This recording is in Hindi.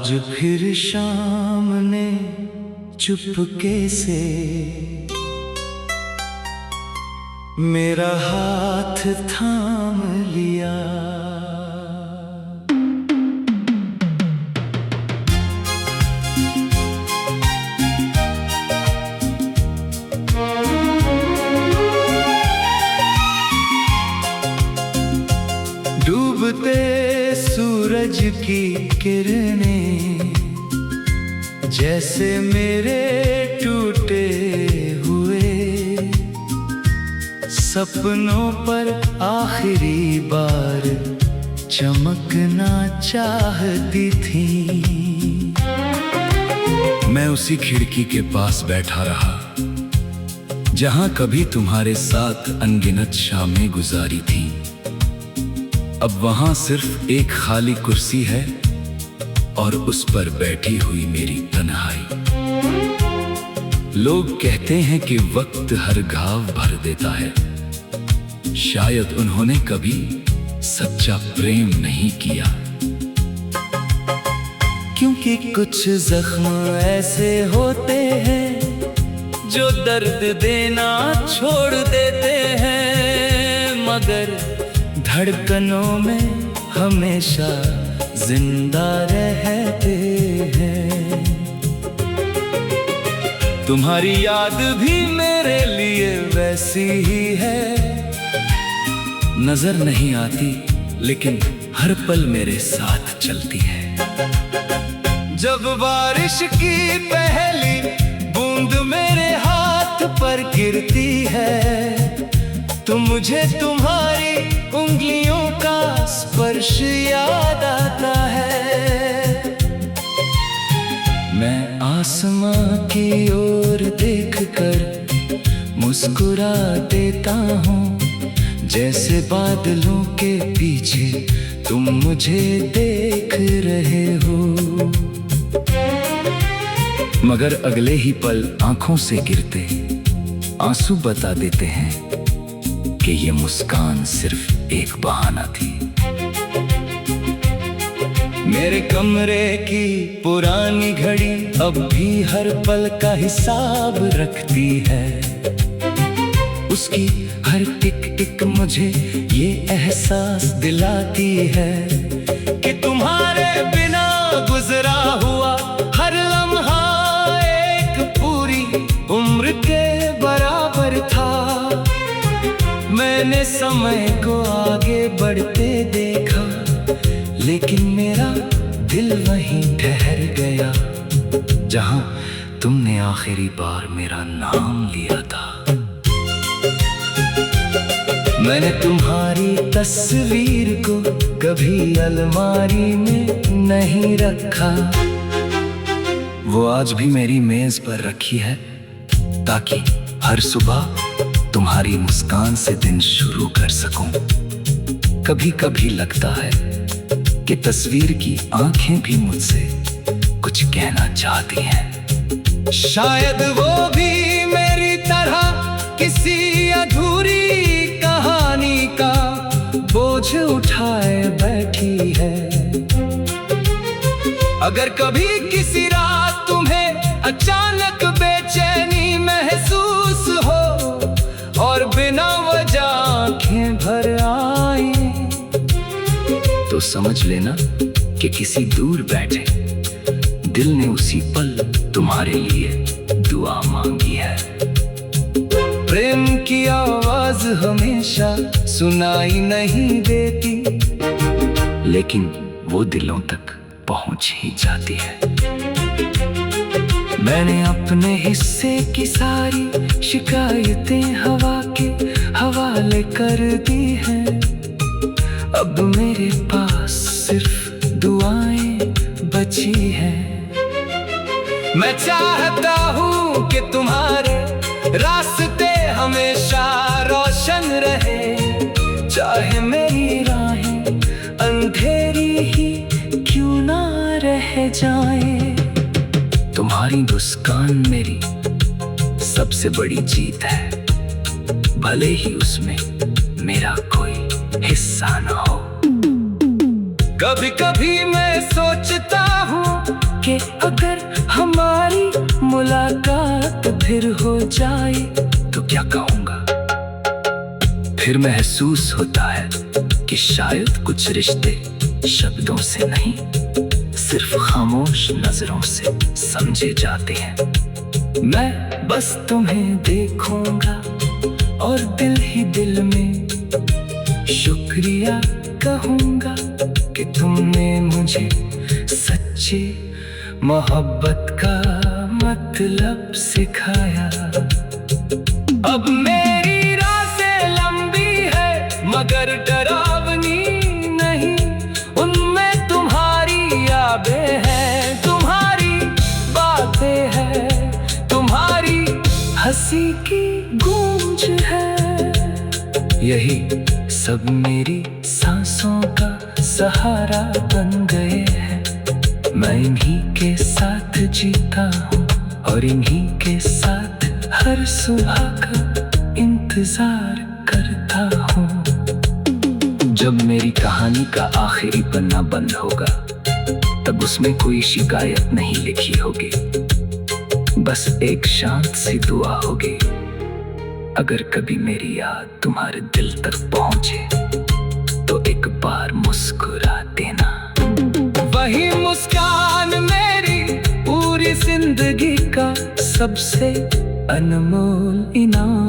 आज फिर शाम ने चुपके से मेरा हाथ थाम लिया। डूबते सूरज की किरणें जैसे मेरे टूटे हुए सपनों पर आखिरी बार चमकना चाहती थी। मैं उसी खिड़की के पास बैठा रहा जहां कभी तुम्हारे साथ अनगिनत शामें गुजारी थी। अब वहां सिर्फ एक खाली कुर्सी है और उस पर बैठी हुई मेरी तन्हाई। लोग कहते हैं कि वक्त हर घाव भर देता है। शायद उन्होंने कभी सच्चा प्रेम नहीं किया, क्योंकि कुछ जख्म ऐसे होते हैं जो दर्द देना छोड़ देते हैं, मगर धड़कनों में हमेशा जिंदा रहते हैं। तुम्हारी याद भी मेरे लिए वैसी ही है, नजर नहीं आती लेकिन हर पल मेरे साथ चलती है। जब बारिश की पहली बूंद मेरे हाथ पर गिरती है तो मुझे तुम्हारी उंगलियों का स्पर्श याद आता है। मैं आसमां की ओर देखकर मुस्कुरा देता हूँ, जैसे बादलों के पीछे तुम मुझे देख रहे हो। मगर अगले ही पल आंखों से गिरते आंसू बता देते हैं कि ये मुस्कान सिर्फ एक बहाना थी। मेरे कमरे की पुरानी घड़ी अब भी हर पल का हिसाब रखती है। उसकी हर टिक टिक मुझे ये एहसास दिलाती है कि तुम्हारे बिना गुजरा हुआ हर लम्हा एक पूरी उम्र के बराबर था। मैंने समय को आगे बढ़ते देखा, लेकिन मेरा दिल वहीं ठहर गया जहां तुमने आखिरी बार मेरा नाम लिया था। मैंने तुम्हारी तस्वीर को कभी अलमारी में नहीं रखा, वो आज भी मेरी मेज पर रखी है ताकि हर सुबह तुम्हारी मुस्कान से दिन शुरू कर सकूं। कभी कभी लगता है कि तस्वीर की आंखें भी मुझसे कुछ कहना चाहती हैं। शायद वो भी मेरी तरह किसी अधूरी कहानी का बोझ उठाए बैठी है। अगर कभी किसी रात तुम्हें अचानक बेचैनी महसूस हो और बिना वजह आंखें भर आई, तो समझ लेना कि किसी दूर बैठे दिल ने उसी पल तुम्हारे लिए दुआ मांगी है। प्रेम की आवाज हमेशा सुनाई नहीं देती, लेकिन वो दिलों तक पहुंच ही जाती है। मैंने अपने हिस्से की सारी शिकायतें हवा के हवाले कर दी हैं। अब मेरे पास सिर्फ दुआएं बची हैं। मैं चाहता हूँ कि तुम्हारे रास्ते हमेशा रोशन रहे, चाहे मेरी राहें अंधेरी ही क्यों ना रह जाए। तुम्हारी मुस्कान मेरी सबसे बड़ी जीत है, भले ही उसमें मेरा कोई हिस्सा न हो। कभी कभी मैं सोचता हूँ कि अगर हमारी मुलाकात फिर हो जाए तो क्या कहूँगा। फिर महसूस होता है कि शायद कुछ रिश्ते शब्दों से नहीं, सिर्फ खामोश नजरों से समझे जाते हैं। मैं बस तुम्हें देखूंगा और दिल ही दिल में शुक्रिया कहूंगा कि तुमने मुझे सच्ची मोहब्बत का मतलब सिखाया। अब मेरी राहें लंबी है मगर डरावनी नहीं, उनमें तुम्हारी यादें हैं, तुम्हारी बातें हैं, तुम्हारी हंसी की गूंज है। यही सब मेरी सांसों का सहारा बन गए हैं। मैं इन्हीं के साथ जीता हूँ और इन्हीं के साथ हर सुबह का इंतजार करता हूँ। जब मेरी कहानी का आखिरी पन्ना बंद होगा तब उसमें कोई शिकायत नहीं लिखी होगी, बस एक शांत सी दुआ होगी। अगर कभी मेरी याद तुम्हारे दिल तक पहुंचे तो एक बार मुस्कुरा देना। वही मुस्कान मेरी पूरी जिंदगी का सबसे अनमोल इनाम